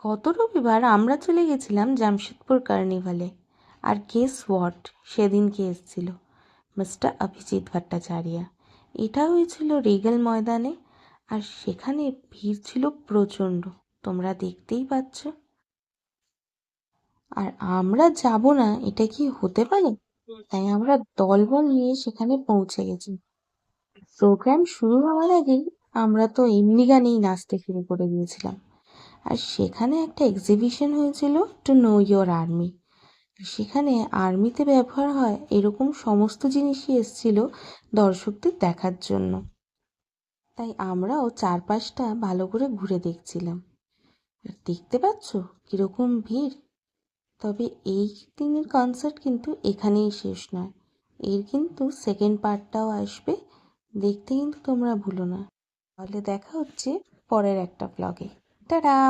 গত রবিবার আমরা চলে গেছিলাম জামশেদপুর কার্নিভালে। আর গেস হোয়াট, সেদিনকে এসেছিল মিস্টার অভিজিৎ ভট্টাচার্য। এটা হয়েছিল রিগেল ময়দানে, আর সেখানে ভিড় ছিল প্রচণ্ড, তোমরা দেখতেই পাচ্ছ। আর আমরা যাব না এটা কি হতে পারে? তাই আমরা দলবল নিয়ে সেখানে পৌঁছে গেছি। প্রোগ্রাম শুরু হওয়ার আগেই আমরা তো এমনি গানেই নাচতে শুরু করে দিয়েছিলাম। আর সেখানে একটা এক্সিবিশন হয়েছিল, টু নো ইয়োর আর্মি। সেখানে আর্মিতে ব্যবহার হয় এরকম সমস্ত জিনিসই এসেছিল দর্শকদের দেখার জন্য। তাই আমরাও চারপাশটা ভালো করে ঘুরে দেখছিলাম। আর দেখতে পাচ্ছ কীরকম ভিড়। তবে এই দিনের কনসার্ট কিন্তু এখানেই শেষ নয়, এর কিন্তু সেকেন্ড পার্টটাও আসবে, দেখতে কিন্তু তোমরা ভুলো না। তাহলে দেখা হচ্ছে পরের একটা ব্লগে। টাটা।